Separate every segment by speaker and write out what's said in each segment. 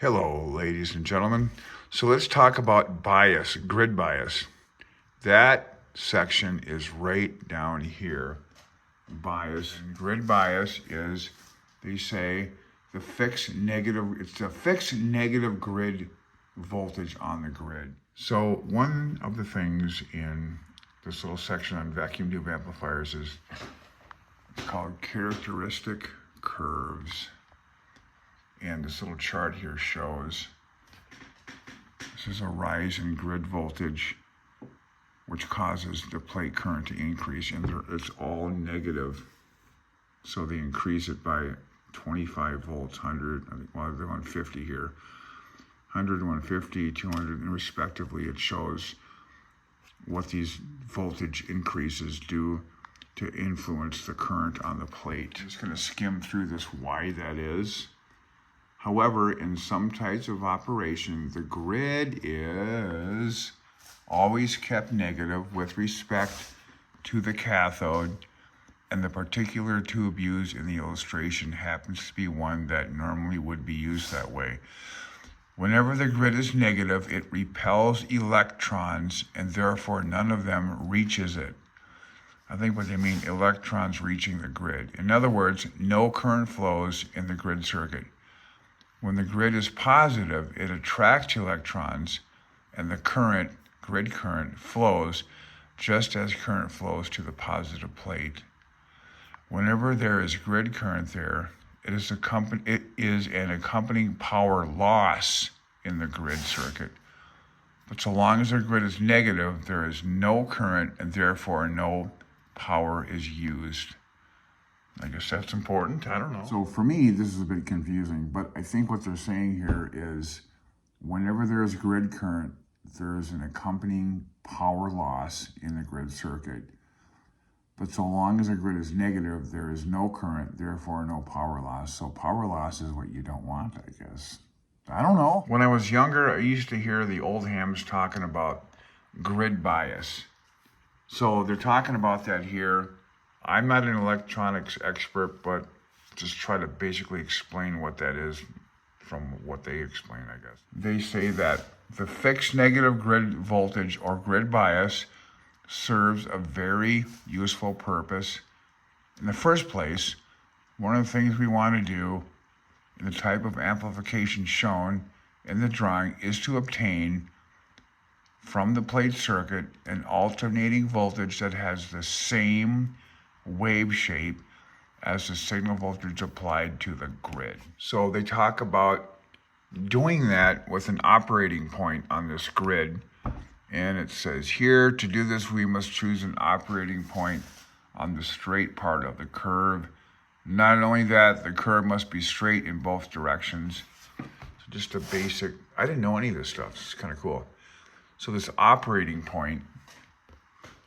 Speaker 1: Hello, ladies and gentlemen. So let's talk about bias, grid bias. That section is right down here. Bias and grid bias is, they say, it's a fixed negative grid voltage on the grid. So one of the things in this little section on vacuum tube amplifiers is it's called characteristic curves. And this little chart here shows this is a rise in grid voltage, which causes the plate current to increase, and it's all negative. So they increase it by 25 volts, 100, I think, well, they're on 50 here, 100, 150, 200, and respectively. It shows what these voltage increases do to influence the current on the plate. I'm just going to skim through this, why that is. However, in some types of operation, the grid is always kept negative with respect to the cathode, and the particular tube used in the illustration happens to be one that normally would be used that way. Whenever the grid is negative, it repels electrons, and therefore none of them reaches it. I think what they mean, electrons reaching the grid. In other words, no current flows in the grid circuit. When the grid is positive, it attracts electrons, and the grid current flows just as current flows to the positive plate. Whenever there is grid current there, it is an accompanying power loss in the grid circuit. But so long as the grid is negative, there is no current, and therefore no power is used. I guess that's important. I don't know. So for me, this is a bit confusing, but I think what they're saying here is whenever there's grid current, there's an accompanying power loss in the grid circuit. But so long as the grid is negative, there is no current, therefore no power loss. So power loss is what you don't want, I guess. I don't know. When I was younger, I used to hear the old hams talking about grid bias. So they're talking about that here. I'm not an electronics expert, but just try to basically explain what that is from what they explain, I guess. They say that the fixed negative grid voltage or grid bias serves a very useful purpose. In the first place, one of the things we want to do in the type of amplification shown in the drawing is to obtain from the plate circuit an alternating voltage that has the same wave shape as the signal voltage applied to the grid. So they talk about doing that with an operating point on this grid. And it says here, to do this, we must choose an operating point on the straight part of the curve. Not only that, the curve must be straight in both directions. So just a basic, I didn't know any of this stuff. It's kind of cool. So this operating point,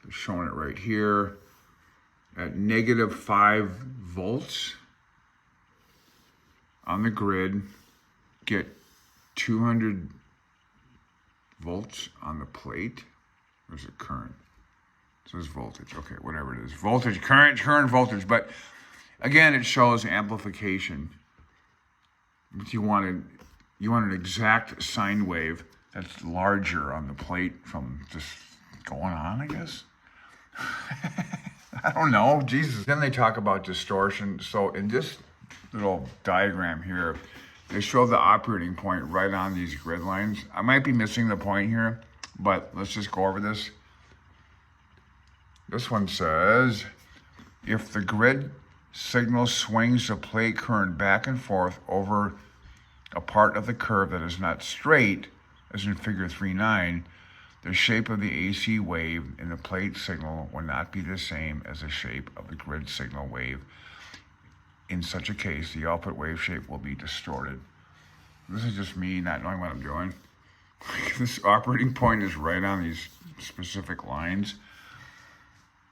Speaker 1: they're showing it right here, at negative 5 volts on the grid, get 200 volts on the plate. Or is it current? It says voltage. Okay, whatever it is. Voltage, current, voltage. But again, it shows amplification. But you want an exact sine wave that's larger on the plate from just going on, I guess. I don't know, Jesus. Then they talk about distortion. So in this little diagram here, they show the operating point right on these grid lines. I might be missing the point here, but let's just go over this. This one says, if the grid signal swings the plate current back and forth over a part of the curve that is not straight, as in figure 3.9, the shape of the AC wave in the plate signal will not be the same as the shape of the grid signal wave. In such a case, the output wave shape will be distorted. This is just me not knowing what I'm doing. This operating point is right on these specific lines.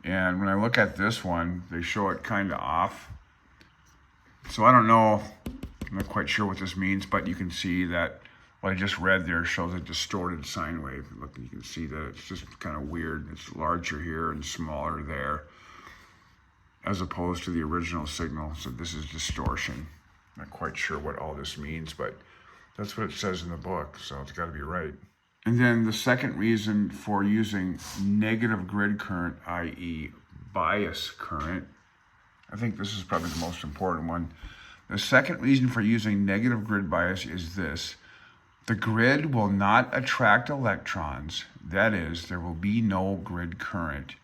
Speaker 1: And when I look at this one, they show it kind of off. So I don't know, I'm not quite sure what this means, but you can see that what I just read there shows a distorted sine wave. Look, you can see that it's just kind of weird. It's larger here and smaller there, as opposed to the original signal. So this is distortion. Not quite sure what all this means, but That's what it says in the book, so it's got to be right. And then the second reason for using negative grid current, i.e. bias current, I think this is probably the most important one. The second reason for using negative grid bias is this. The grid will not attract electrons. That is, there will be no grid current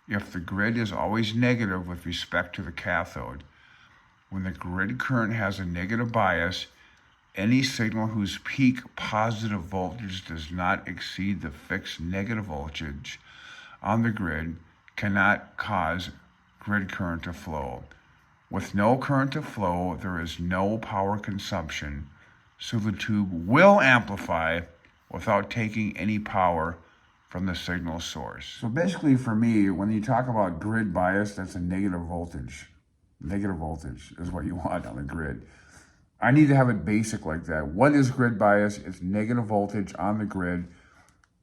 Speaker 1: if the grid is always negative with respect to the cathode. When the grid current has a negative bias, any signal whose peak positive voltage does not exceed the fixed negative voltage on the grid cannot cause grid current to flow. With no current to flow, there is no power consumption, so the tube will amplify without taking any power from the signal source. So basically for me, when you talk about grid bias, that's a negative voltage. Negative voltage is what you want on the grid. I need to have it basic like that. What is grid bias? It's negative voltage on the grid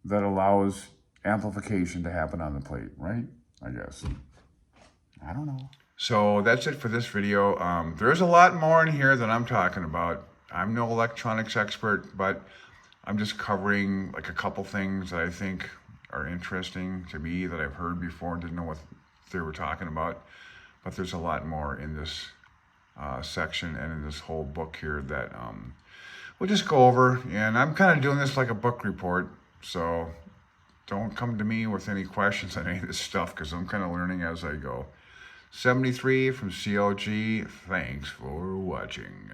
Speaker 1: that allows amplification to happen on the plate, right? I guess. I don't know. So that's it for this video. There's a lot more in here that I'm talking about. I'm no electronics expert, but I'm just covering like a couple things that I think are interesting to me that I've heard before and didn't know what they were talking about. But there's a lot more in this section and in this whole book here that we'll just go over. And I'm kind of doing this like a book report, so don't come to me with any questions on any of this stuff because I'm kind of learning as I go. 73 from CLG. Thanks for watching.